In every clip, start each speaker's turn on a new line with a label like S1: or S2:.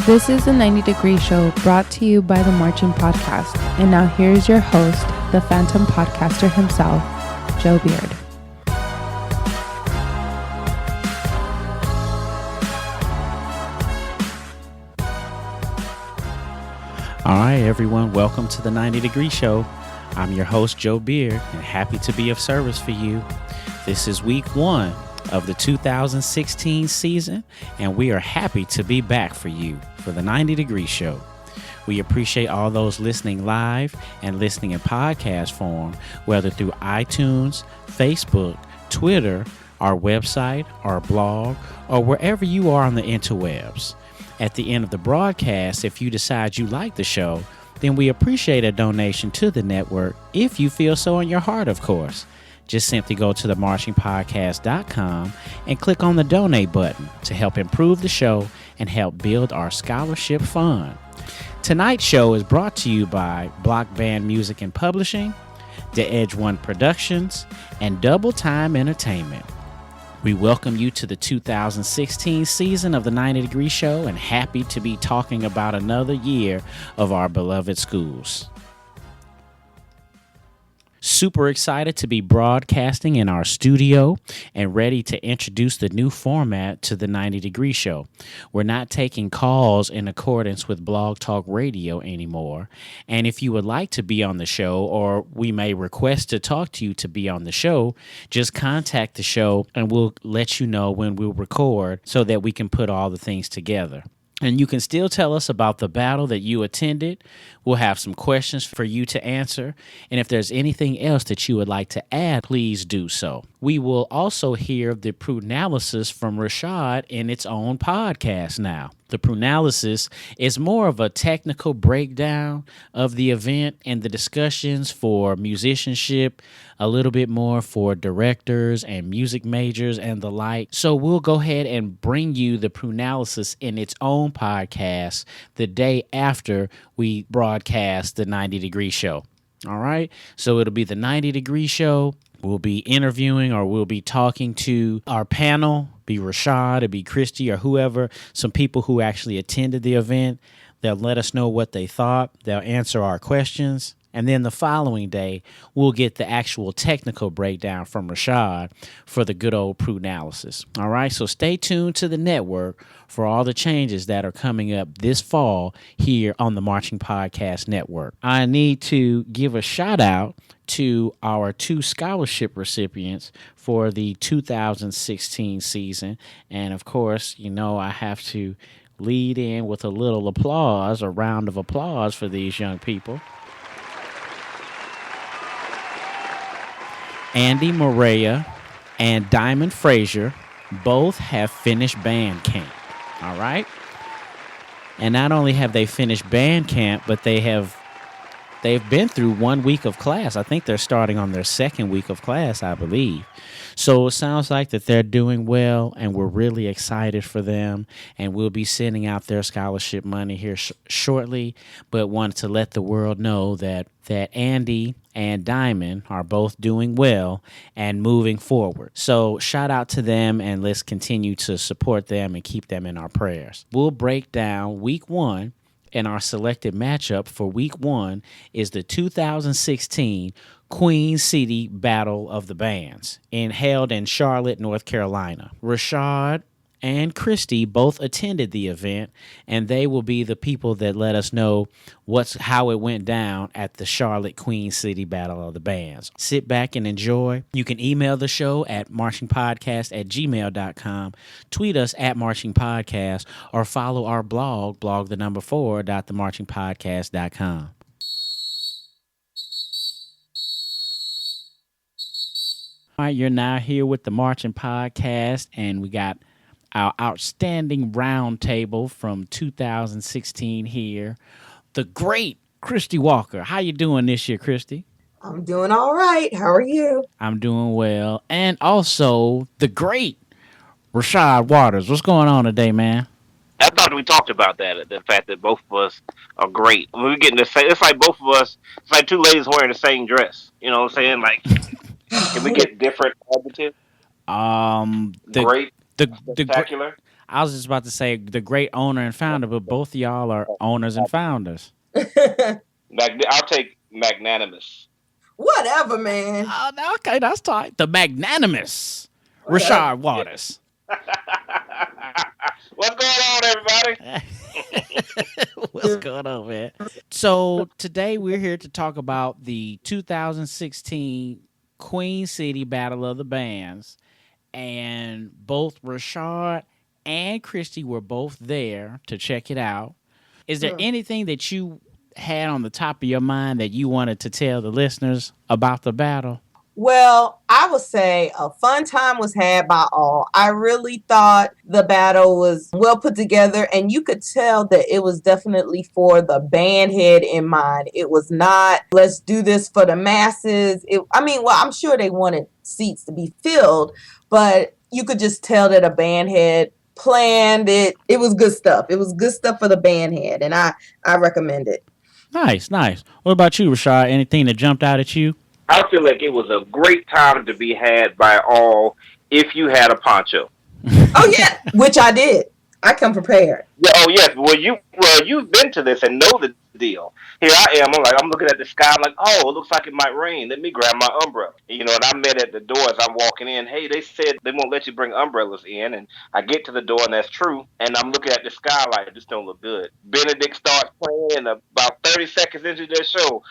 S1: This is the 90 Degree Show brought to you by the Marching Podcast. And now here's your host, the Phantom Podcaster himself, Joe Beard.
S2: All right, everyone, welcome to the 90 Degree Show. I'm your host, Joe Beard, and happy to be of service for you. This is week one of the 2016 season, and we are happy to be back for you for the 90 Degree Show. We appreciate all those listening live and listening in podcast form, whether through iTunes, Facebook, Twitter, our website, our blog, or wherever you are on the interwebs. At the end of the broadcast, if you decide you like the show, then we appreciate a donation to the network if you feel so in your heart, of course. Just simply go to themarchingpodcast.com and click on the donate button to help improve the show and help build our scholarship fund. Tonight's show is brought to you by Block Band Music and Publishing, The Edge One Productions, and Double Time Entertainment. We welcome you to the 2016 season of the 90 Degree Show and happy to be talking about another year of our beloved schools. Super excited to be broadcasting in our studio and ready to introduce the new format to the 90 Degree Show. We're not taking calls in accordance with Blog Talk Radio anymore. And if you would like to be on the show, or we may request to talk to you to be on the show, just contact the show and we'll let you know when we'll record so that we can put all the things together. And you can still tell us about the battle that you attended. We'll have some questions for you to answer. And if there's anything else that you would like to add, please do so. We will also hear the Prunalysis from Rashad in its own podcast now. The Prunalysis is more of a technical breakdown of the event and the discussions for musicianship, a little bit more for directors and music majors and the like. So we'll go ahead and bring you the Prunalysis in its own podcast the day after we broadcast the 90 Degree Show. All right? So it'll be the 90 Degree Show. We'll be interviewing or we'll be talking to our panel, be Rashad, or be Christy, or whoever, some people who actually attended the event. They'll let us know what they thought. They'll answer our questions. And then the following day, we'll get the actual technical breakdown from Rashad for the good old Prunalysis. All right, so stay tuned to the network for all the changes that are coming up this fall here on the Marching Podcast Network. I need to give a shout out to our two scholarship recipients for the 2016 season. And of course, you know, I have to lead in with a little applause, a round of applause for these young people. Andy Morea and Diamond Frazier both have finished band camp. All right. And not only have they finished band camp, but they've been through 1 week of class. I think they're starting on their second week of class, I believe. So it sounds like that they're doing well, and we're really excited for them. And we'll be sending out their scholarship money here shortly. But wanted to let the world know that Andy and Diamond are both doing well and moving forward. So shout out to them, and let's continue to support them and keep them in our prayers. We'll break down week one. And our selected matchup for week one is the 2016 Queen City Battle of the Bands, held in Charlotte, North Carolina. Rashad and Christy both attended the event, and they will be the people that let us know how it went down at the Charlotte Queen City Battle of the Bands. Sit back and enjoy. You can email the show at marchingpodcast@gmail.com, tweet us at marchingpodcast, or follow our blog, blog4.themarchingpodcast.com. All right, you're now here with the Marching Podcast, and we got our outstanding round table from 2016 here. The great Christy Walker. How you doing this year, Christy?
S3: I'm doing all right. How are you?
S2: I'm doing well. And also the great Rashad Waters. What's going on today, man?
S4: I thought we talked about that, the fact that both of us are great. We're getting the same. It's like both of us. It's like two ladies wearing the same dress. You know what I'm saying? Like, can we get different adjectives? Great.
S2: The
S4: spectacular.
S2: I was just about to say the great owner and founder, but both of y'all are owners and founders.
S4: I'll take magnanimous.
S3: Whatever, man.
S2: Oh, okay, that's tight. The magnanimous
S3: Whatever.
S2: Rashard Waters.
S4: What's going on, everybody?
S2: What's going on, man? So today we're here to talk about the 2016 Queen City Battle of the Bands, and both Rashard and Christy were both there to check it out. Is there anything that you had on the top of your mind that you wanted to tell the listeners about the battle?
S3: Well, I would say a fun time was had by all. I really thought the battle was well put together, and you could tell that it was definitely for the band head in mind. It was not, let's do this for the masses. I'm sure they wanted seats to be filled, but you could just tell that a band head planned it. It was good stuff. It was good stuff for the band head, and I recommend it.
S2: Nice. What about you, Rashard? Anything that jumped out at you?
S4: I feel like it was a great time to be had by all if you had a poncho.
S3: Oh yeah, which I did. I come prepared.
S4: Yeah, oh yes. You've been to this and know the deal. Here I am. I'm looking at the sky. I'm like, oh, it looks like it might rain. Let me grab my umbrella. And I met at the door as I'm walking in. Hey, they said they won't let you bring umbrellas in, and I get to the door, and that's true. And I'm looking at the sky like this don't look good. Benedict starts playing, and about 30 seconds into their show,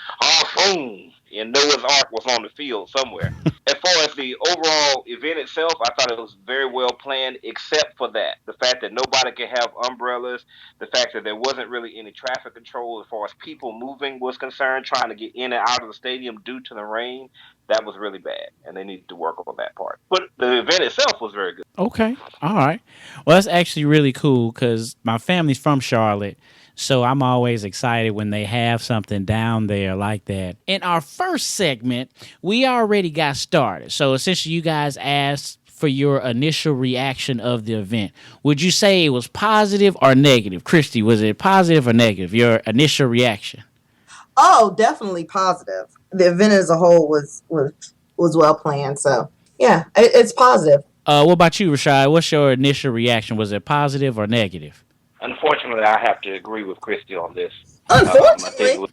S4: boom. And Noah's Ark was on the field somewhere. As far as the overall event itself, I thought it was very well planned, except for that. The fact that nobody could have umbrellas, the fact that there wasn't really any traffic control as far as people moving was concerned, trying to get in and out of the stadium due to the rain, that was really bad. And they needed to work on that part. But the event itself was very good.
S2: Okay. All right. Well, that's actually really cool because my family's from Charlotte. So I'm always excited when they have something down there like that. In our first segment, we already got started. So essentially you guys asked for your initial reaction of the event. Would you say it was positive or negative? Christy, was it positive or negative, your initial reaction?
S3: Oh, definitely positive. The event as a whole was well planned. So yeah, it's positive.
S2: What about you, Rashad? What's your initial reaction? Was it positive or negative?
S4: Unfortunately, I have to agree with Christy on this.
S3: Unfortunately?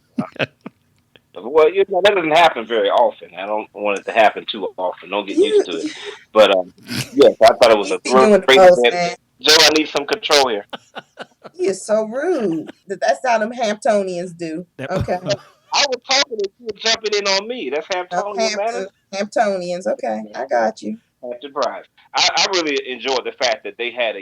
S4: Well, that doesn't happen very often. I don't want it to happen too often. Don't get used to it. But yes, I thought it was a great event. Joe, I need some control here.
S3: He is so rude. That's how them Hamptonians do. Okay.
S4: I was talking and you were jumping in on me. That's Hamptonian manners?
S3: Hamptonians. Okay, I got you.
S4: Surprised. I really enjoyed the fact that they had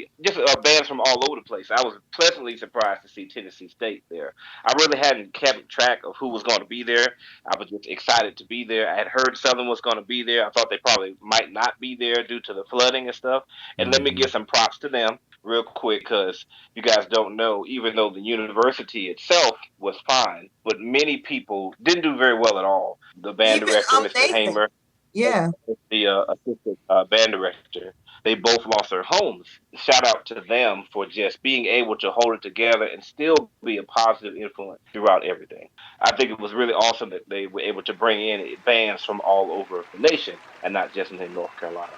S4: bands from all over the place. I was pleasantly surprised to see Tennessee State there. I really hadn't kept track of who was going to be there. I was just excited to be there. I had heard Southern was going to be there. I thought they probably might not be there due to the flooding and stuff. And let me give some props to them real quick, because you guys don't know, even though the university itself was fine, but many people didn't do very well at all. The band director, Mr. Hamer, the assistant band director, they both lost their homes. Shout out to them for just being able to hold it together and still be a positive influence throughout everything. I think it was really awesome that they were able to bring in bands from all over the nation and not just in North Carolina.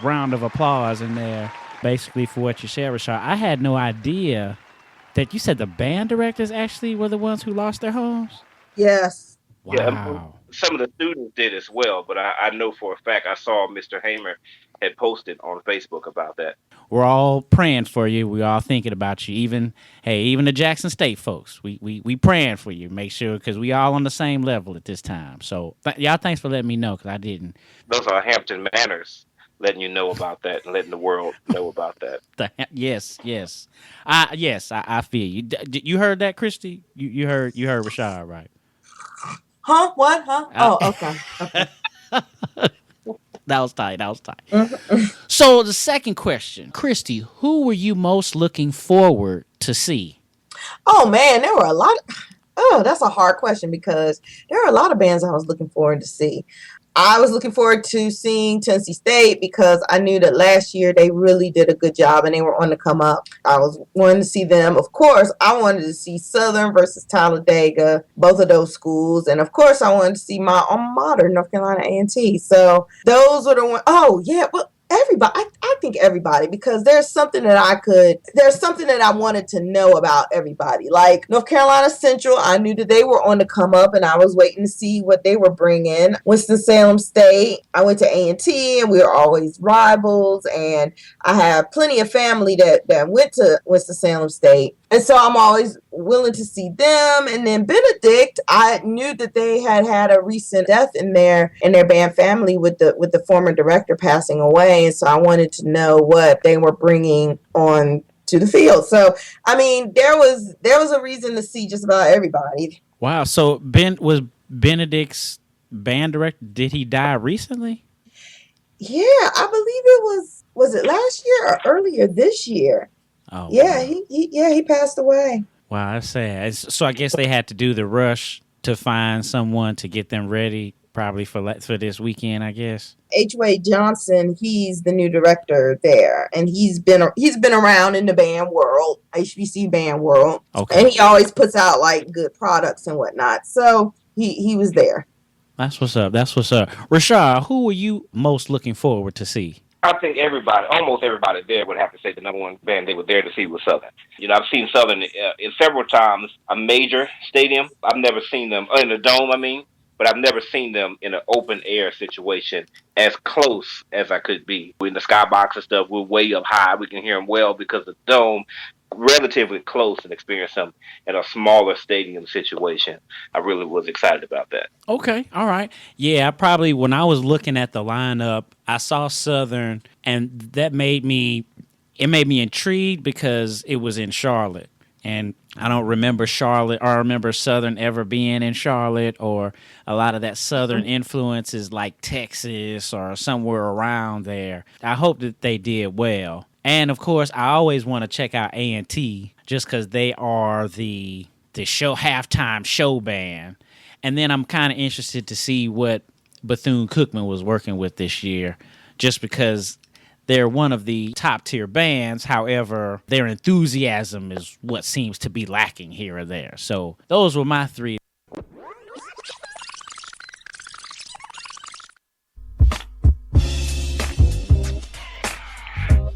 S2: Round of applause in there, basically, for what you said, Rashad. I had no idea that you said the band directors actually were the ones who lost their homes?
S3: Yes.
S2: Wow.
S4: Yeah, some of the students did as well, but I know for a fact I saw Mr. Hamer had posted on Facebook about that.
S2: We're all praying for you. We're all thinking about you. Even the Jackson State folks, we praying for you. Make sure, because we all on the same level at this time. So y'all, thanks for letting me know, because I didn't.
S4: Those are Hampton manners, letting you know about that and letting the world know about that.
S2: Yes. I feel you. You heard that, Christy? You heard Rashad, right?
S3: Huh? What? Huh? Oh, okay.
S2: That was tight. So the second question, Christy, who were you most looking forward to see?
S3: Oh man, there were a lot. That's a hard question, because there are a lot of bands I was looking forward to see. I was looking forward to seeing Tennessee State because I knew that last year they really did a good job and they were on the come up. I was wanting to see them. Of course, I wanted to see Southern versus Talladega, both of those schools. And of course, I wanted to see my alma mater, North Carolina A&T. So those were the ones. Oh, yeah. Well, Everybody, I think everybody, because there's something that I wanted to know about everybody. Like North Carolina Central, I knew that they were on the come up, and I was waiting to see what they were bringing. Winston-Salem State, I went to A&T, and we were always rivals, and I have plenty of family that went to Winston-Salem State. And so I'm always willing to see them. And then Benedict, I knew that they had a recent death in their band family with the former director passing away. And so I wanted to know what they were bringing on to the field. So, I mean, there was a reason to see just about everybody.
S2: Wow. So was Benedict's band director, did he die recently?
S3: Yeah, I believe it was it last year or earlier this year?
S2: Oh,
S3: yeah,
S2: wow.
S3: he passed away.
S2: Wow, that's sad. So I guess they had to do the rush to find someone to get them ready, probably for this weekend, I guess.
S3: H. Wade Johnson, he's the new director there, and he's been around in the band world, HBC band world.
S2: Okay.
S3: And he always puts out like good products and whatnot. So he was there.
S2: That's what's up. Rashad, who were you most looking forward to see?
S4: I think almost everybody there would have to say the number one band they were there to see was Southern. I've seen Southern in several times, a major stadium. I've never seen them in a dome, but I've never seen them in an open air situation as close as I could be. In the skybox and stuff, we're way up high. We can hear them well because the dome, relatively close, and experience them in a smaller stadium situation. I really was excited about that.
S2: Okay, all right. Yeah, when I was looking at the lineup, I saw Southern, and that made me intrigued because it was in Charlotte. And I don't remember Charlotte, or I remember Southern ever being in Charlotte, or a lot of that Southern influence is like Texas or somewhere around there. I hope that they did well. And of course, I always want to check out A&T just because they are the show halftime show band. And then I'm kind of interested to see what Bethune-Cookman was working with this year, just because they're one of the top tier bands. However, their enthusiasm is what seems to be lacking here or there. So those were my three.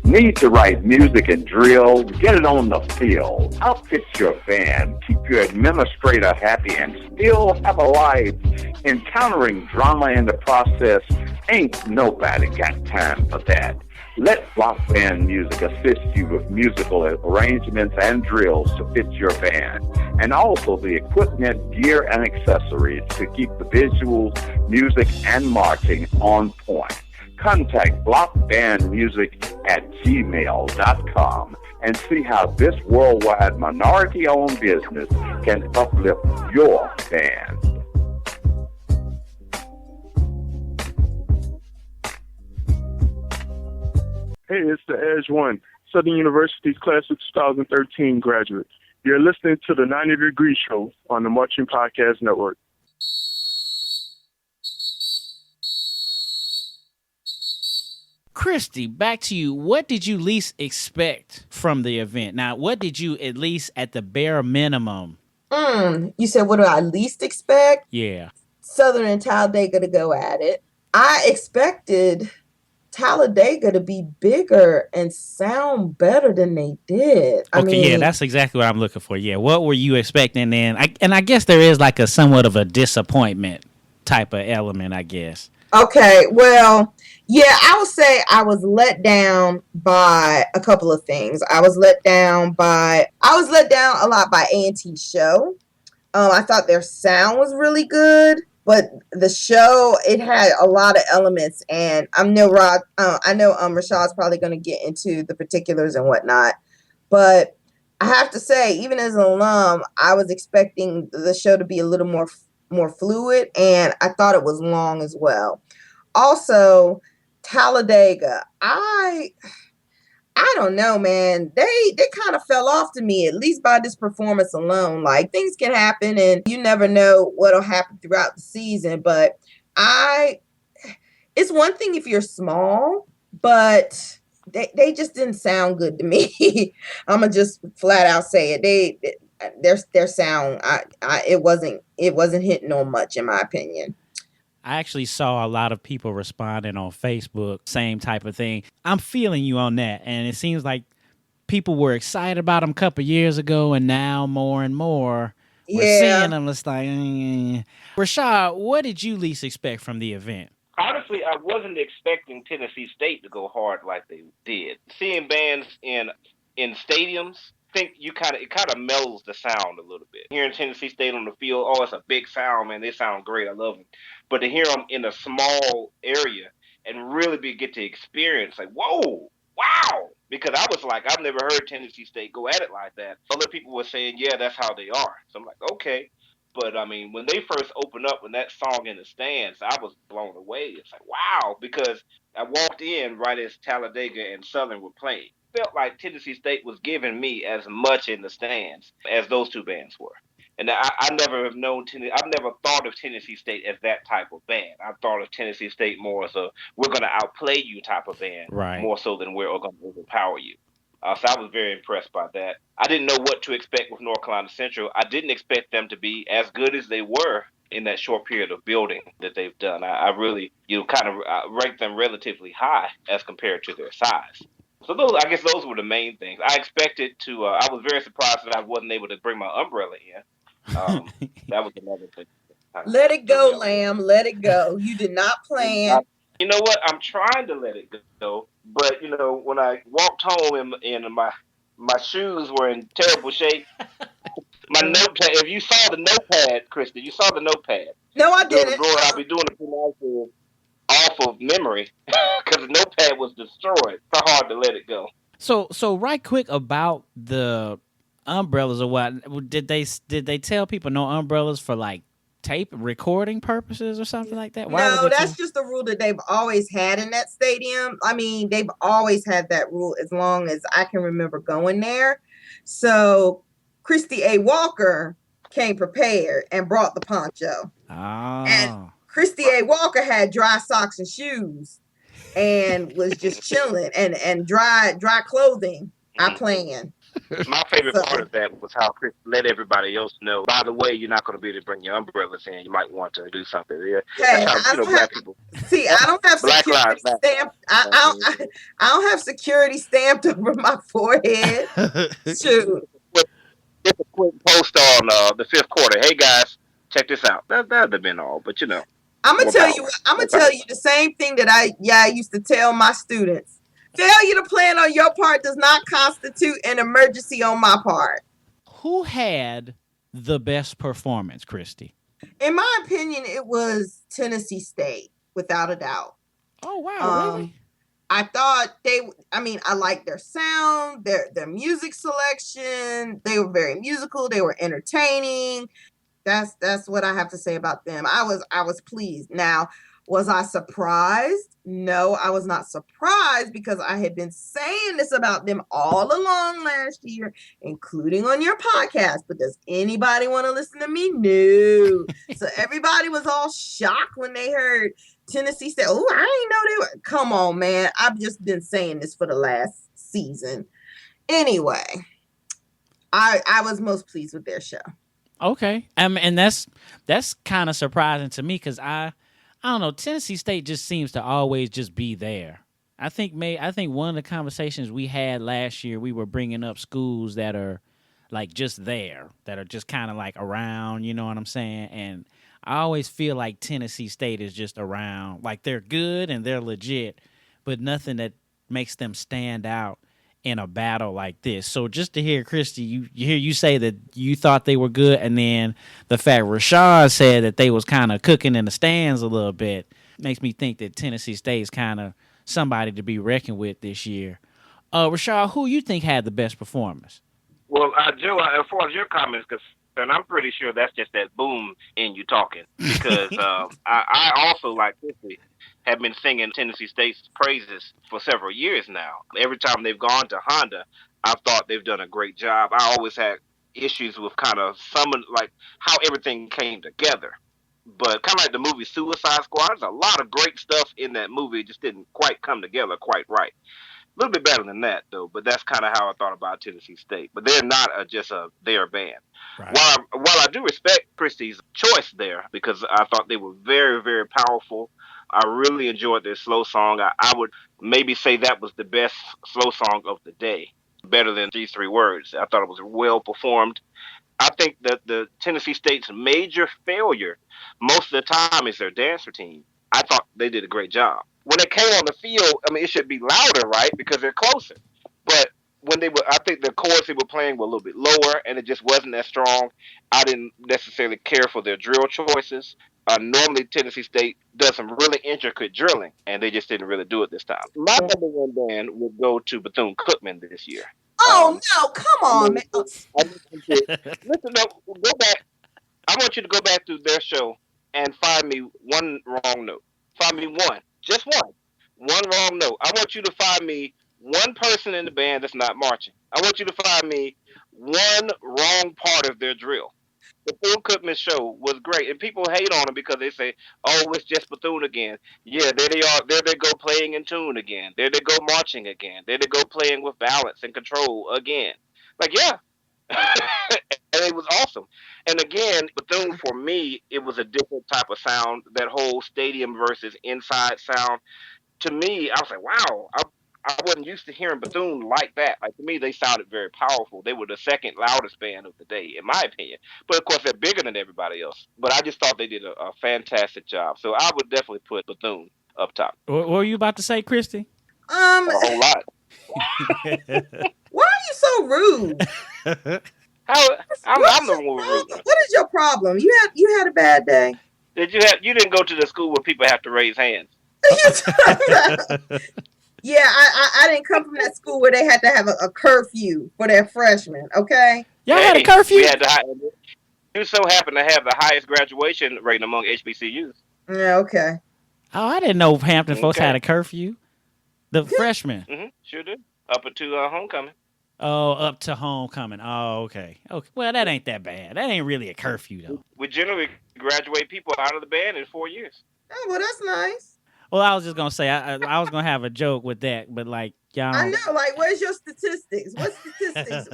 S5: Need to write music and drill? Get it on the field. Outfit your band. Keep your administrator happy and still have a life. Encountering drama in the process, ain't nobody got time for that. Let Block Band Music assist you with musical arrangements and drills to fit your band, and also the equipment, gear, and accessories to keep the visuals, music, and marching on point. Contact blockbandmusic@gmail.com and see how this worldwide minority-owned business can uplift your band.
S6: Hey, it's the Edge One, Southern University's class of 2013 graduate. You're listening to the 90 Degree Show on the Marching Podcast Network.
S2: Christy, back to you. What did you least expect from the event? Now, what did you, at least at the bare minimum?
S3: You said, what do I least expect?
S2: Yeah.
S3: Southern and Talladega to go at it. I expected Talladega to be bigger and sound better than they did. I mean,
S2: that's exactly what I'm looking for. Yeah, what were you expecting then? I guess there is like a somewhat of a disappointment type of element, I guess.
S3: Okay, well, yeah, I would say I was let down by a couple of things. I was let down a lot by A&T's show. I thought their sound was really good, but the show, it had a lot of elements, and I know Rashad's probably going to get into the particulars and whatnot, but I have to say, even as an alum, I was expecting the show to be a little more fluid, and I thought it was long as well. Also, Talladega, I don't know, man. They kind of fell off to me, at least by this performance alone. Like, things can happen, and you never know what'll happen throughout the season. But it's one thing if you're small, but they just didn't sound good to me. I'm gonna just flat out say it. Their sound, it wasn't hitting on much, in my opinion.
S2: I actually saw a lot of people responding on Facebook, same type of thing. I'm feeling you on that, and it seems like people were excited about them a couple years ago, and now more and more we're
S3: Yeah.
S2: seeing them. It's like, Rashad, what did you least expect from the event?
S4: Honestly, I wasn't expecting Tennessee State to go hard like they did. Seeing bands in stadiums, think it kind of mellows the sound a little bit. Hearing Tennessee State on the field, oh, it's a big sound, man. They sound great. I love them. But to hear them in a small area and really get to experience, like, whoa, wow. Because I was like, I've never heard Tennessee State go at it like that. Other people were saying, yeah, that's how they are. So I'm like, okay. But I mean, when they first opened up with that song in the stands, I was blown away. It's like, wow, because I walked in right as Talladega and Southern were playing. Felt like Tennessee State was giving me as much in the stands as those two bands were. And I never have known I've never thought of Tennessee State as that type of band. I've thought of Tennessee State more as a we're going to outplay you type of band,
S2: Right.
S4: more so than we're going to overpower you. So I was very impressed by that. I didn't know what to expect with North Carolina Central. I didn't expect them to be as good as they were in that short period of building that they've done. I really, kind of ranked them relatively high as compared to their size. So I guess those were the main things. I expected to. I was very surprised that I wasn't able to bring my umbrella in. That was another thing.
S3: Let it go, Lamb. Let it go. You did not plan.
S4: You know what? I'm trying to let it go, but when I walked home and my shoes were in terrible shape. My notepad. If you saw the notepad, Krista, you saw the notepad.
S3: No, I didn't.
S4: I'll be doing it off of memory because the notepad was destroyed. It's hard to let it go.
S2: So right quick about the umbrellas or what? Did they tell people no umbrellas for like tape recording purposes or something like that?
S3: No, that's just a rule that they've always had in that stadium. I mean, they've always had that rule as long as I can remember going there. So Christy A. Walker came prepared and brought the poncho.
S2: Oh.
S3: And Christy A. Walker had dry socks and shoes and was just chilling and dry clothing. I planned.
S4: My favorite part of that was how Chris let everybody else know. By the way, you're not going to be able to bring your umbrellas in. You might want to do something. Yeah,
S3: hey,
S4: that's how black people.
S3: See, I don't have security stamped. I don't have security stamped over my forehead. Shoot.
S4: Just a quick post on the fifth quarter. Hey guys, check this out. That'd have been all, but
S3: I'm gonna tell you. I'm gonna tell you the same thing that I used to tell my students. Failure to plan on your part does not constitute an emergency on my part.
S2: Who had the best performance, Christy?
S3: In my opinion, it was Tennessee State, without a doubt.
S2: Oh, wow, really?
S3: I thought I liked their sound, their music selection. They were very musical. They were entertaining. That's what I have to say about them. I was pleased. Now, was I surprised? No, I was not surprised because I had been saying this about them all along last year, including on your podcast. But does anybody want to listen to me? No. So everybody was all shocked when they heard Tennessee State. Oh, I didn't know they were. Come on, man. I've just been saying this for the last season. Anyway, I was most pleased with their show.
S2: Okay. And that's kind of surprising to me because I don't know. Tennessee State just seems to always just be there. I think one of the conversations we had last year, we were bringing up schools that are like just there, that are just kind of like around, you know what I'm saying? And I always feel like Tennessee State is just around. Like they're good and they're legit, but nothing that makes them stand out in a battle like this. So just to hear Christy, you say that you thought they were good, and then the fact Rashad said that they was kind of cooking in the stands a little bit makes me think that Tennessee State is kind of somebody to be reckoned with this year. Rashad, who you think had the best performance?
S4: Well, Joe, as far as your comments concerned, I'm pretty sure that's just that boom in you talking because I also like Christy have been singing Tennessee State's praises for several years now. Every time they've gone to Honda, I've thought they've done a great job. I always had issues with kind of like how everything came together. But kind of like the movie Suicide Squad, there's a lot of great stuff in that movie. It just didn't quite come together quite right. little bit better than that, though. But that's kind of how I thought about Tennessee State. But they're not their band.
S2: Right.
S4: While I do respect Christie's choice there because I thought they were very, very powerful. I really enjoyed their slow song. I would maybe say that was the best slow song of the day, better than These Three Words. I thought it was well performed. I think that the Tennessee State's major failure most of the time is their dancer team. I thought they did a great job. When it came on the field, I mean, it should be louder, right? Because they're closer. But when I think the chords they were playing were a little bit lower, and it just wasn't as strong. I didn't necessarily care for their drill choices. Normally, Tennessee State does some really intricate drilling, and they just didn't really do it this time. My number one band would go to Bethune-Cookman this year.
S3: Oh no! Come on, man.
S4: Listen, no, go back. I want you to go back through their show and find me one wrong note. Find me one, just one wrong note. I want you to find me one person in the band that's not marching. I want you to find me one wrong part of their drill. The Bethune-Cookman show was great, and people hate on them because they say, "Oh, it's just Bethune again." Yeah, there they are. There they go playing in tune again. There they go marching again. There they go playing with balance and control again. Like, yeah, and it was awesome. And again, Bethune for me, it was a different type of sound. That whole stadium versus inside sound. To me, I was like, wow. I wasn't used to hearing Bethune like that. Like, to me, they sounded very powerful. They were the second loudest band of the day, in my opinion. But of course, they're bigger than everybody else. But I just thought they did a fantastic job. So I would definitely put Bethune up top.
S2: What were you about to say, Christy?
S4: A whole lot.
S3: Why are you so rude?
S4: I'm the one rude.
S3: What is your problem? You had a bad day.
S4: You didn't go to the school where people have to raise hands.
S3: Yeah, I didn't come from that school where they had to have a curfew for their freshmen, okay?
S2: Y'all had a curfew?
S4: You so happen to have the highest graduation rate among HBCUs.
S3: Yeah, okay.
S2: Oh, I didn't know Hampton folks had a curfew. The freshmen.
S4: Mm-hmm, sure did. Up to homecoming.
S2: Oh, up to homecoming. Oh, okay. Okay. Well, that ain't that bad. That ain't really a curfew, though.
S4: We generally graduate people out of the band in 4 years.
S3: Oh, well, that's nice.
S2: Well, I was just gonna say I was gonna have a joke with that, but like y'all.
S3: I know, like, where's your statistics? What statistics?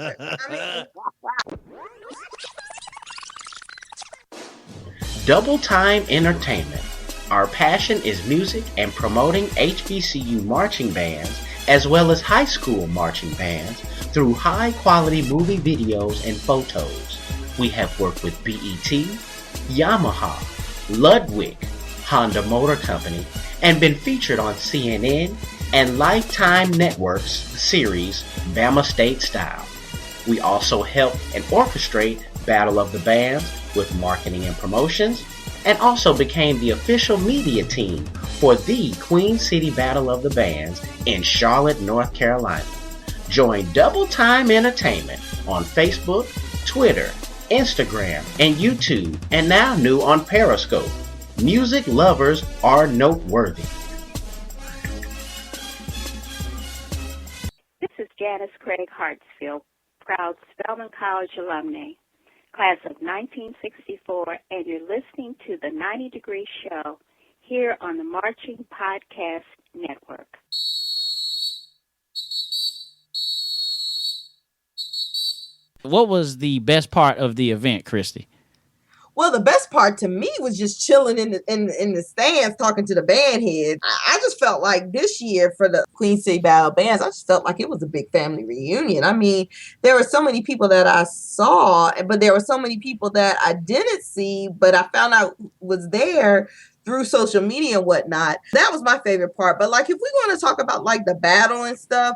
S7: Double Time Entertainment. Our passion is music and promoting HBCU marching bands as well as high school marching bands through high-quality movie videos and photos. We have worked with BET, Yamaha, Ludwig, Honda Motor Company, and been featured on CNN and Lifetime Network's series Bama State Style. We also help and orchestrate Battle of the Bands with marketing and promotions, and also became the official media team for the Queen City Battle of the Bands in Charlotte, North Carolina. Join Double Time Entertainment on Facebook, Twitter, Instagram, and YouTube, and now new on Periscope. Music lovers are noteworthy.
S8: This is Janice Craig Hartsfield, proud Spelman College alumni, class of 1964, and you're listening to the 90 Degree Show here on the Marching Podcast Network.
S2: What was the best part of the event, Christy?
S3: Well, the best part to me was just chilling in the stands talking to the band heads. I just felt like this year for the Queen City Battle Bands, I just felt like it was a big family reunion. I mean, there were so many people that I saw, but there were so many people that I didn't see, but I found out was there through social media and whatnot. That was my favorite part. But like, if we want to talk about like the battle and stuff,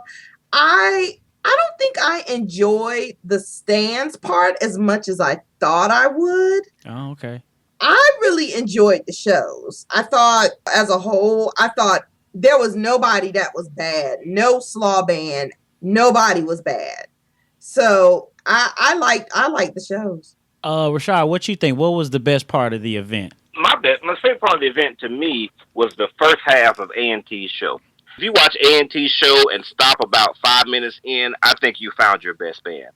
S3: I don't think I enjoyed the stands part as much as I thought I would.
S2: Oh, okay.
S3: I really enjoyed the shows. I thought as a whole, there was nobody that was bad. No slaw band. Nobody was bad. So I liked the shows.
S2: Rashad, what you think? What was the best part of the event?
S4: My favorite part of the event to me was the first half of A&T's show. If you watch A&T's show and stop about 5 minutes in, I think you found your best band.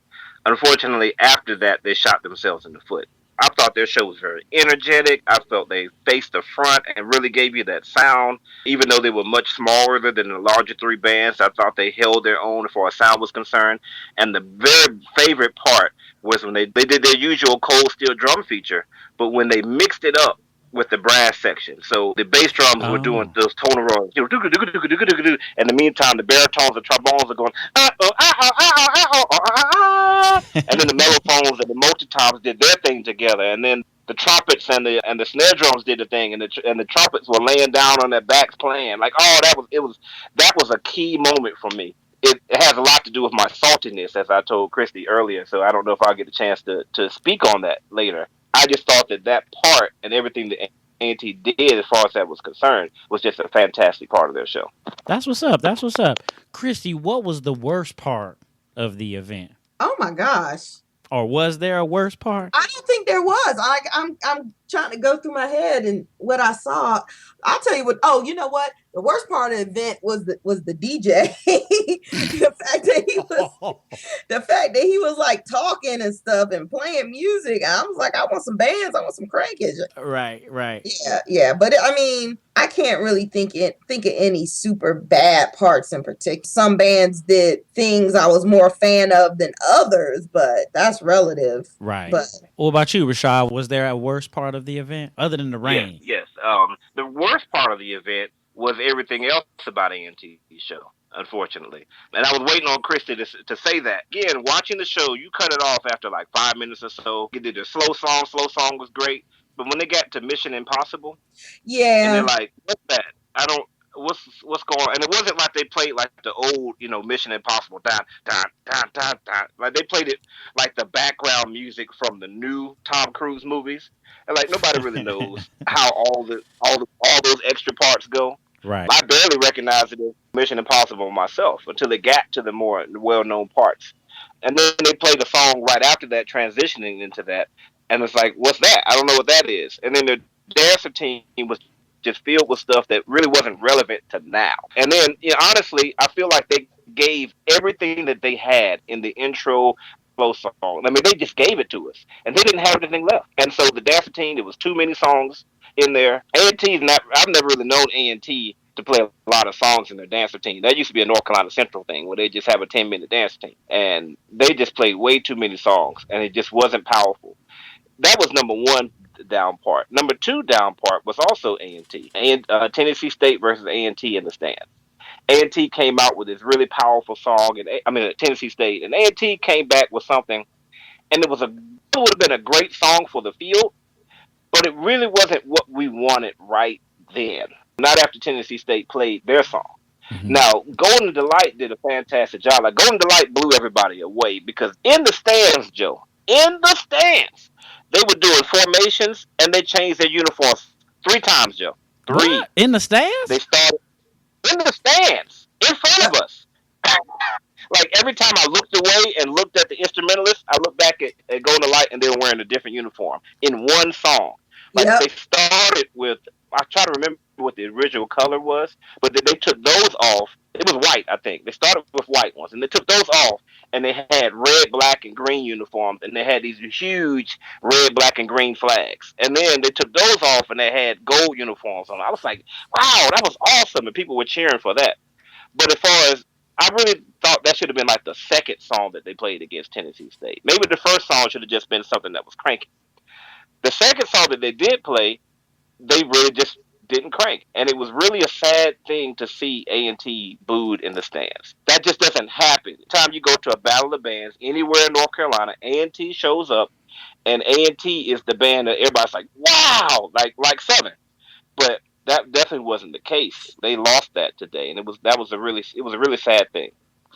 S4: Unfortunately, after that, they shot themselves in the foot. I thought their show was very energetic. I felt they faced the front and really gave you that sound. Even though they were much smaller than the larger three bands, I thought they held their own as far as sound was concerned. And the very favorite part was when they did their usual cold steel drum feature, but when they mixed it up with the brass section. So the bass drums were doing those tonal rolls. In the meantime, the baritones and trombones are going, and then the mellophones and the multitoms did their thing together. And then the trumpets and the snare drums did the thing, and the trumpets were laying down on their backs playing. Like, oh, that was a key moment for me. It has a lot to do with my saltiness, as I told Christy earlier. So I don't know if I'll get a chance to speak on that later. I just thought that part and everything that A&T did, as far as that was concerned, was just a fantastic part of their show.
S2: That's what's up. That's what's up. Christy, what was the worst part of the event?
S3: Oh my gosh.
S2: Or was there a worst part?
S3: I don't think there was. I'm trying to go through my head and what I saw. I'll tell you what. Oh, you know what? The worst part of the event was the DJ. the fact that he was like talking and stuff and playing music. I was like, I want some bands. I want some crankage.
S2: Right.
S3: Yeah. But I mean, I can't really think of any super bad parts in particular. Some bands did things I was more a fan of than others, but that's relative.
S2: Right.
S3: But
S2: what about you, Rashad? Was there a worst part of the event other than the rain?
S4: Yes. The worst part of the event was everything else about A&T's show, unfortunately. And I was waiting on Christy to say that. Again, watching the show, you cut it off after like 5 minutes or so. You did a slow song. Slow song was great. But when they got to Mission Impossible,
S3: yeah,
S4: and they're like, what's that? What's going on? And it wasn't like they played like the old, Mission Impossible, like they played it like the background music from the new Tom Cruise movies, and like nobody really knows how all those extra parts go.
S2: Right.
S4: I barely recognized it as Mission Impossible myself until it got to the more well-known parts, and then they played the song right after that, transitioning into that, and it's like, what's that? I don't know what that is. And then the dancer team was just filled with stuff that really wasn't relevant to now. And then, honestly, I feel like they gave everything that they had in the intro flow song. I mean, they just gave it to us, and they didn't have anything left. And so the dancer team, there was too many songs in there. A&T's not. I've never really known A&T to play a lot of songs in their dancer team. That used to be a North Carolina Central thing where they just have a 10-minute dance team, and they just played way too many songs, and it just wasn't powerful. That was number one down part. Number two down part was also A&T. And Tennessee State versus A&T in the stands. A&T came out with this really powerful song, Tennessee State, and A&T came back with something, and it would have been a great song for the field, but it really wasn't what we wanted right then. Not after Tennessee State played their song. Mm-hmm. Now, Golden Delight did a fantastic job. Like, Golden Delight blew everybody away because in the stands, Joe, they were doing formations, and they changed their uniforms 3 times, Joe. 3.
S2: What? In the stands?
S4: They started in the stands, in front of us. Like, every time I looked away and looked at the instrumentalists, I looked back at Golden Light, and they were wearing a different uniform in one song. Like, They started with, I try to remember what the original color was, but they took those off. It was white, I think. They started with white ones, and they took those off, and they had red, black, and green uniforms, and they had these huge red, black, and green flags. And then they took those off, and they had gold uniforms on. I was like, wow, that was awesome, and people were cheering for that. But as far as, I really thought that should have been like the second song that they played against Tennessee State. Maybe the first song should have just been something that was cranky. The second song that they did play, they really just didn't crank. And it was really a sad thing to see A&T booed in the stands. That just doesn't happen. The time you go to a battle of bands anywhere in North Carolina, A&T shows up, and A&T is the band that everybody's like, wow, like Southern. But that definitely wasn't the case. They lost that today, and it was a really sad thing.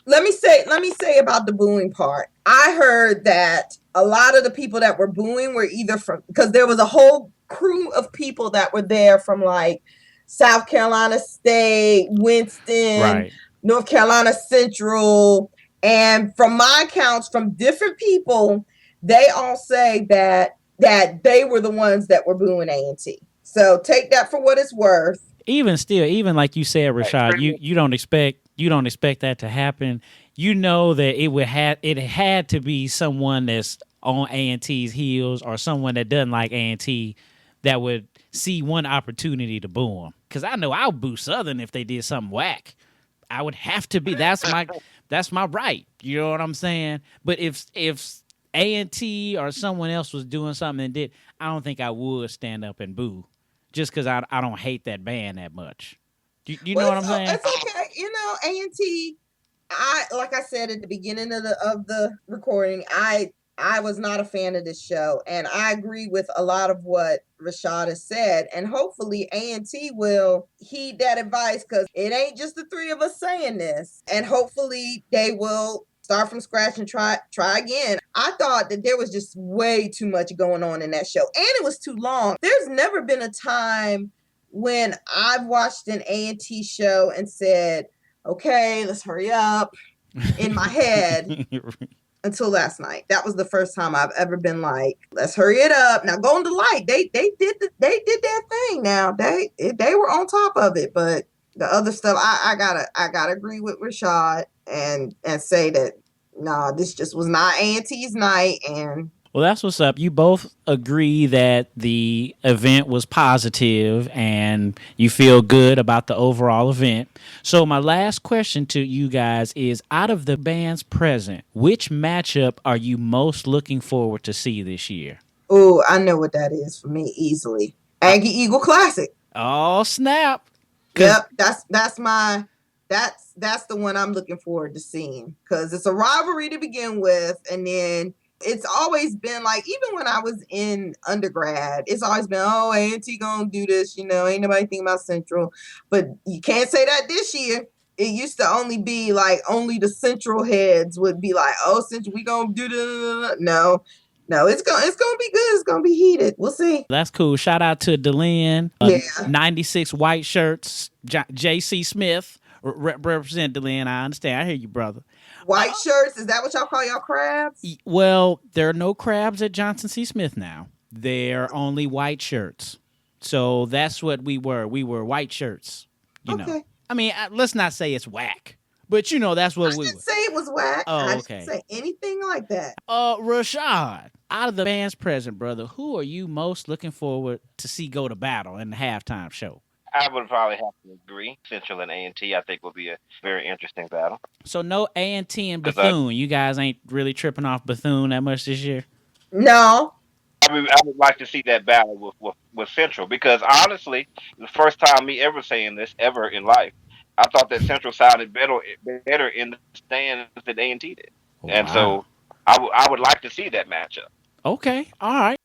S3: Let me say about the booing part. I heard that a lot of the people that were booing were either from, because there was a whole crew of people that were there from like South Carolina State, Winston, right, North Carolina Central, and from my accounts from different people, they all say that they were the ones that were booing A&T. So take that for what it's worth.
S2: Even still, even like you said, Rashad, you don't expect that to happen. You know that it had to be someone that's on A&T's heels or someone that doesn't like A&T that would see one opportunity to boo them. Because I know I'll boo Southern if they did something whack. I would have to be. That's my right. You know what I'm saying? But if A&T or someone else was doing something and did, I don't think I would stand up and boo, just because I don't hate that band that much. You know what I'm saying?
S3: It's okay. You know, A&T. Like I said at the beginning of the recording, I was not a fan of this show, and I agree with a lot of what Rashad has said. And hopefully A&T will heed that advice, because it ain't just the three of us saying this. And hopefully they will start from scratch and try again. I thought that there was just way too much going on in that show, and it was too long. There's never been a time when I've watched an A&T show and said, okay, let's hurry up in my head until last night. That was the first time I've ever been like, let's hurry it up. Now, Golden Light, they did their thing. Now they were on top of it, but the other stuff, I gotta agree with Rashad and say that nah, this just was not A&T's night. And
S2: well, that's what's up. You both agree that the event was positive and you feel good about the overall event. So my last question to you guys is, out of the bands present, which matchup are you most looking forward to see this year?
S3: Oh, I know what that is for me easily. Aggie Eagle Classic.
S2: Oh, snap.
S3: Yep, that's the one I'm looking forward to seeing, because it's a rivalry to begin with, and then it's always been like, even when I was in undergrad, it's always been, oh, A&T gonna do this, you know, ain't nobody thinking about Central. But you can't say that this year. It used to only be like, only the Central heads would be like, oh, Central, we gonna do this. No, it's gonna be good. It's gonna be heated. We'll see.
S2: That's cool. Shout out to DeLynn. 96 white shirts. J.C. Smith. Represent DeLynn. I understand. I hear you, brother.
S3: White shirts, is that what y'all call y'all crabs?
S2: Well, there are no crabs at Johnson C. Smith now. They're only white shirts. So that's what we were. We were white shirts. You know. I mean, let's not say it's whack. But, you know, that's what we were.
S3: I didn't say it was whack.
S2: Oh,
S3: I
S2: okay.
S3: didn't say anything like that.
S2: Rashad, out of the bands present, brother, who are you most looking forward to see go to battle in the halftime show?
S4: I would probably have to agree. Central and A&T, I think, will be a very interesting battle.
S2: So no A&T and Bethune. You guys ain't really tripping off Bethune that much this year?
S3: No.
S4: I would like to see that battle with Central, because honestly, the first time me ever saying this ever in life, I thought that Central sounded better in the stands than A&T did. Wow. And so I would like to see that matchup.
S2: Okay. All right.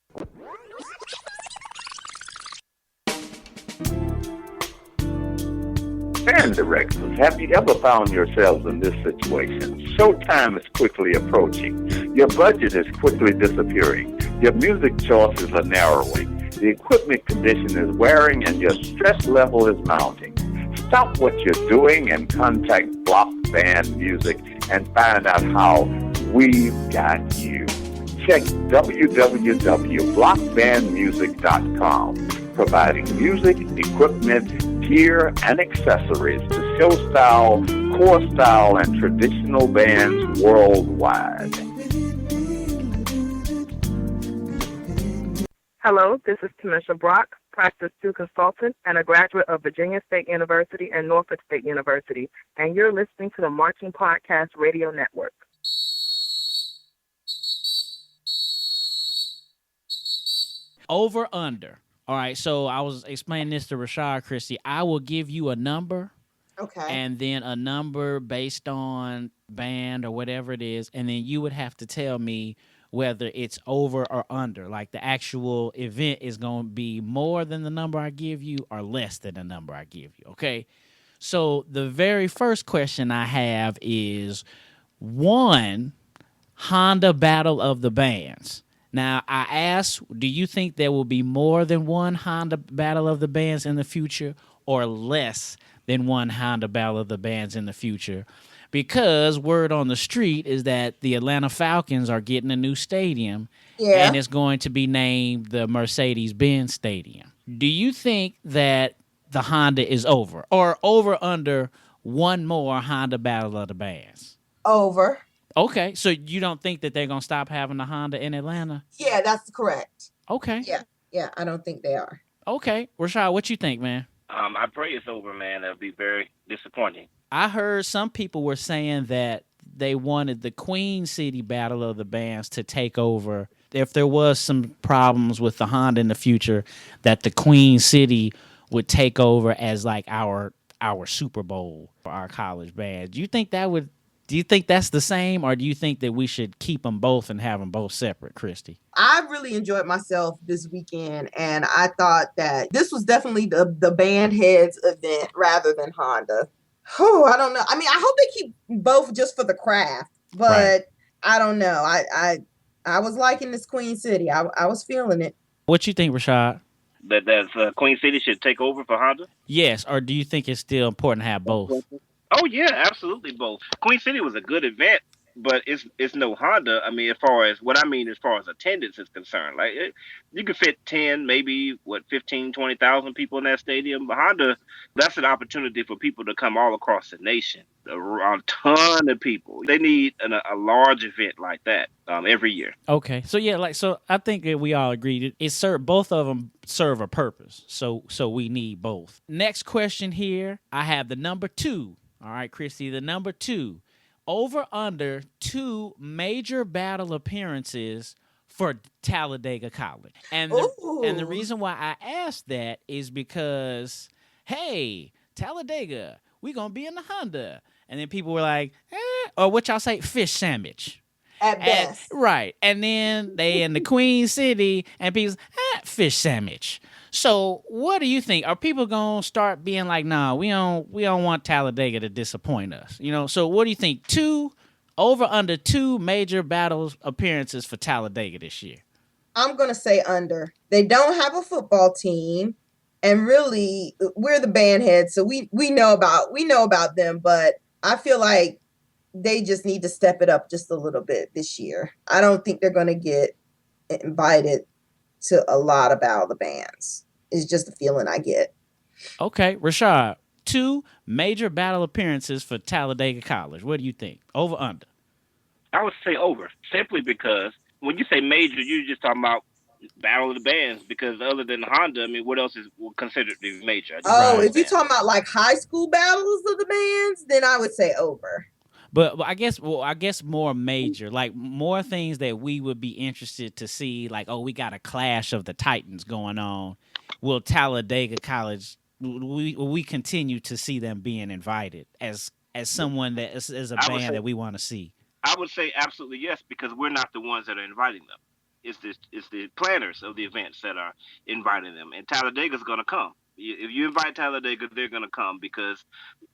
S5: Band directors, have you ever found yourselves in this situation? Showtime is quickly approaching. Your budget is quickly disappearing. Your music choices are narrowing. The equipment condition is wearing and your stress level is mounting. Stop what you're doing and contact Block Band Music and find out how we've got you. Check www.blockbandmusic.com, providing music, equipment, gear, and accessories to show style, core style, and traditional bands worldwide.
S9: Hello, this is Tamisha Brock, Practice 2 consultant and a graduate of Virginia State University and Norfolk State University, and you're listening to the Marching Podcast Radio Network.
S2: Over, under. All right, so I was explaining this to Rashad, Christy. I will give you a number.
S3: Okay.
S2: And then a number based on band or whatever it is, and then you would have to tell me whether it's over or under. Like the actual event is going to be more than the number I give you or less than the number I give you, okay? So the very first question I have is, one, Honda Battle of the Bands. Now, I asked, do you think there will be more than one Honda Battle of the Bands in the future or less than one Honda Battle of the Bands in the future? Because word on the street is that the Atlanta Falcons are getting a new stadium, and it's going to be named the Mercedes-Benz Stadium. Do you think that the Honda is over, or over under one more Honda Battle of the Bands?
S3: Over.
S2: Okay, so you don't think that they're gonna stop having the Honda in Atlanta?
S3: Yeah, that's correct.
S2: Okay.
S3: Yeah, I don't think they are.
S2: Okay, Rashad, what you think, man?
S4: I pray it's over, man. That'll be very disappointing.
S2: I heard some people were saying that they wanted the Queen City Battle of the Bands to take over. If there was some problems with the Honda in the future, that the Queen City would take over as like our Super Bowl for our college bands. Do you think that's the same, or do you think that we should keep them both and have them both separate, Christy?
S3: I really enjoyed myself this weekend, and I thought that this was definitely the band heads event rather than Honda. Oh, I don't know. I mean, I hope they keep both just for the craft, but
S2: Right.
S3: I don't know. I was liking this Queen City. I was feeling it.
S2: What you think, Rashad?
S4: That Queen City should take over for Honda?
S2: Yes, or do you think it's still important to have both?
S4: Oh yeah, absolutely both. Queen City was a good event, but it's no Honda. I mean, as far as attendance is concerned, like you could fit 10, maybe 15, 20,000 people in that stadium. But Honda, that's an opportunity for people to come all across the nation. A ton of people. They need a large event like that every year.
S2: Okay, so yeah, so I think that we all agreed both of them serve a purpose. So we need both. Next question here, I have the number 2. All right, Christy, the number 2. Over under 2 major battle appearances for Talladega College. And the reason why I asked that is because, hey, Talladega, we gonna be in the Honda. And then people were like, or what y'all say, fish sandwich.
S3: At best.
S2: Right. And then they in the Queen City and people fish sandwich. So what do you think? Are people gonna start being like, nah, we don't want Talladega to disappoint us? So what do you think? 2 over under 2 major battles appearances for Talladega this year.
S3: I'm gonna say under. They don't have a football team, and really we're the band heads, so we know about them, but I feel like they just need to step it up just a little bit this year. I don't think they're gonna get invited to a lot of battle the bands. It's just the feeling I get.
S2: Okay, Rashad, 2 major battle appearances for Talladega College. What do you think? Over, under?
S4: I would say over, simply because when you say major, you're just talking about battle of the bands. Because other than Honda, I mean, what else is considered to be major?
S3: If you're talking about like high school battles of the bands, then I would say over.
S2: But I guess more major, like more things that we would be interested to see, like, we got a Clash of the Titans going on. Will Talladega College, we continue to see them being invited as someone that is a band that we want to see?
S4: I would say absolutely yes, because we're not the ones that are inviting them. It's the planners of the events that are inviting them, and Talladega's going to come. If you invite Talladega, they're going to come because,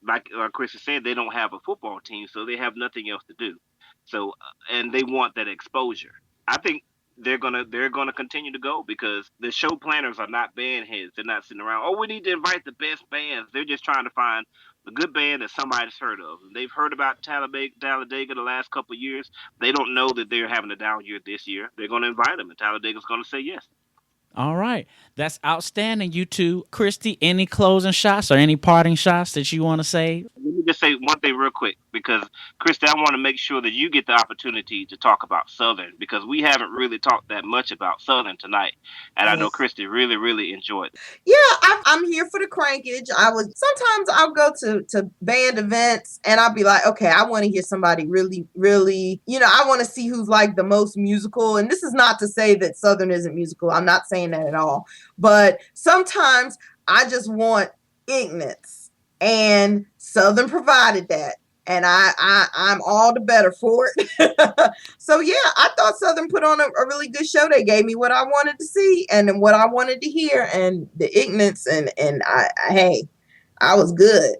S4: like Chris said, they don't have a football team, so they have nothing else to do. So, and they want that exposure. I think they're gonna continue to go because the show planners are not band heads. They're not sitting around, we need to invite the best bands. They're just trying to find a good band that somebody's heard of. They've heard about Talladega the last couple of years. They don't know that they're having a down year this year. They're going to invite them, and Talladega's going to say yes.
S2: All right. That's outstanding, you two. Christy, any closing shots or any parting shots that you want to say?
S4: Let me just say one thing real quick, because, Christy, I want to make sure that you get the opportunity to talk about Southern, because we haven't really talked that much about Southern tonight. And I know Christy really, really enjoyed it.
S3: Yeah, I'm here for the crankage. Sometimes I'll go to band events and I'll be like, okay, I want to hear somebody really, really, I want to see who's like the most musical. And this is not to say that Southern isn't musical. I'm not saying that at all. But sometimes I just want ignorance, and Southern provided that, and I'm all the better for it. So yeah, I thought Southern put on a really good show. They gave me what I wanted to see and what I wanted to hear, and the ignorance, and I was good.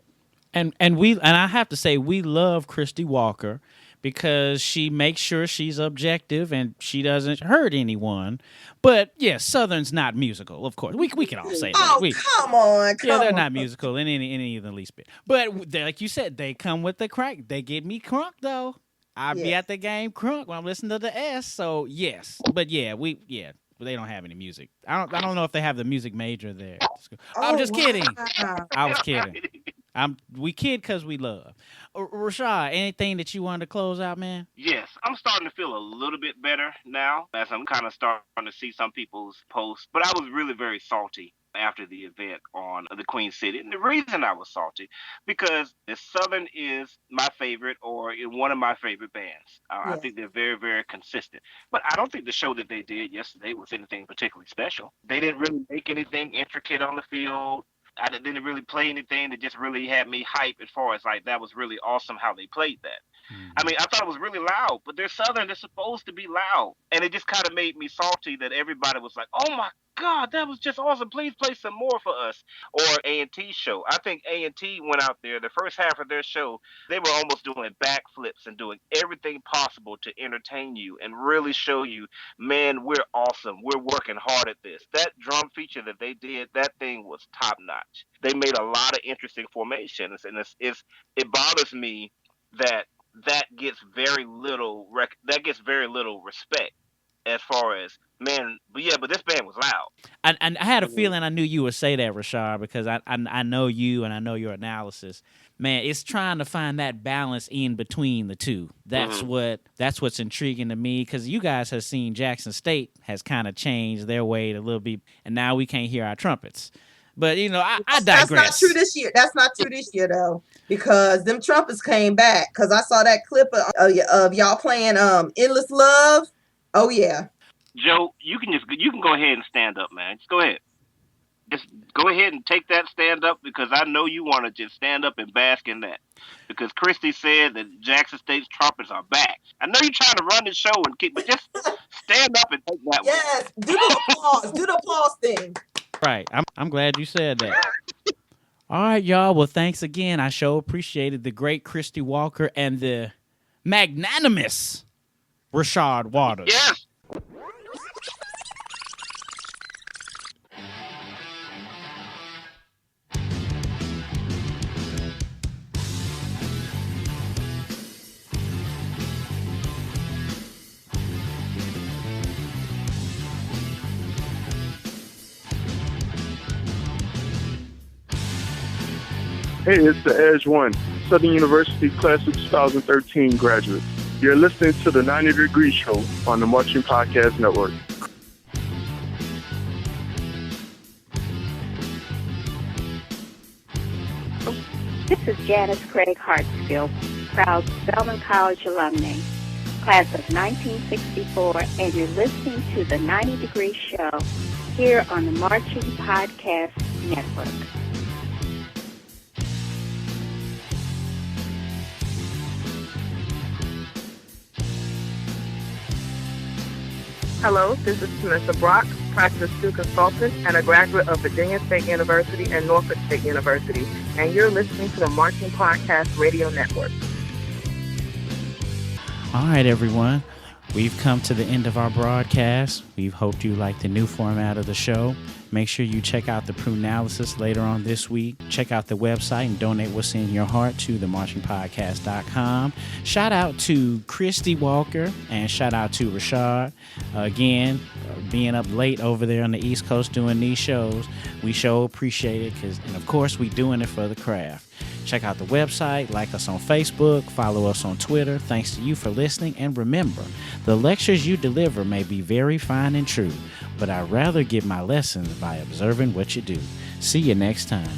S2: And I have to say, we love Christy Walker because she makes sure she's objective and she doesn't hurt anyone. But yes, Southern's not musical, of course. We can all say that.
S3: Come on.
S2: They're not musical in any of the least bit. But like you said, they come with the crank. They get me crunk though. I'll be at the game crunk when I'm listening to the S. So yes, but they don't have any music. I don't know if they have the music major there. I'm just kidding. I was kidding. We kid because we love. Rashad, anything that you wanted to close out, man?
S4: Yes, I'm starting to feel a little bit better now as I'm kind of starting to see some people's posts. But I was really very salty after the event on the Queen City. And the reason I was salty, because the Southern is my favorite or one of my favorite bands. I think they're very, very consistent. But I don't think the show that they did yesterday was anything particularly special. They didn't really make anything intricate on the field. I didn't really play anything that just really had me hype as far as like that was really awesome how they played that. I mean, I thought it was really loud, but they're Southern. They're supposed to be loud. And it just kind of made me salty that everybody was like, oh, my God, that was just awesome. Please play some more for us. Or A&T show. I think A&T went out there, the first half of their show, they were almost doing backflips and doing everything possible to entertain you and really show you, man, we're awesome. We're working hard at this. That drum feature that they did, that thing was top notch. They made a lot of interesting formations, and it bothers me that gets very little respect as far as but this band was loud.
S2: And I had a feeling I knew you would say that, Rashad, because I know you and I know your analysis. Man, it's trying to find that balance in between the two. That's what's intriguing to me, because you guys have seen Jackson State has kind of changed their way a little bit, and now we can't hear our trumpets. But, I digress.
S3: That's not true this year. That's not true this year, though, because them trumpets came back. Because I saw that clip of y'all playing Endless Love. Oh, yeah.
S4: Joe, you can go ahead and stand up, man. Just go ahead. Just go ahead and take that stand up, because I know you want to just stand up and bask in that. Because Christy said that Jackson State's trumpets are back. I know you're trying to run the show but just stand up and take that one.
S3: Yes, do the applause. Do the applause thing.
S2: Right. I'm glad you said that. All right, y'all. Well, thanks again. I sure appreciated the great Christy Walker and the magnanimous Rashad Waters.
S4: Yes.
S6: Hey, it's the Edge One, Southern University Class of 2013 graduate. You're listening to the 90 Degree Show on the Marching Podcast Network.
S8: This is Janice Craig Hartsfield, proud Spelman College alumni, class of 1964, and you're listening to the 90 Degree Show here on the Marching Podcast Network.
S9: Hello, this is Samantha Brock, Practice 2 consultant and a graduate of Virginia State University and Norfolk State University, and you're listening to the Marching Podcast Radio Network.
S2: All right, everyone. We've come to the end of our broadcast. We've hoped you like the new format of the show. Make sure you check out the Prunalysis later on this week. Check out the website and donate what's in your heart to themarchingpodcast.com. Shout out to Christy Walker and shout out to Rashad. Again, being up late over there on the East Coast doing these shows. We sure appreciate it, and of course, we doing it for the craft. Check out the website, like us on Facebook, follow us on Twitter. Thanks to you for listening. And remember, the lectures you deliver may be very fine and true, but I'd rather get my lessons by observing what you do. See you next time.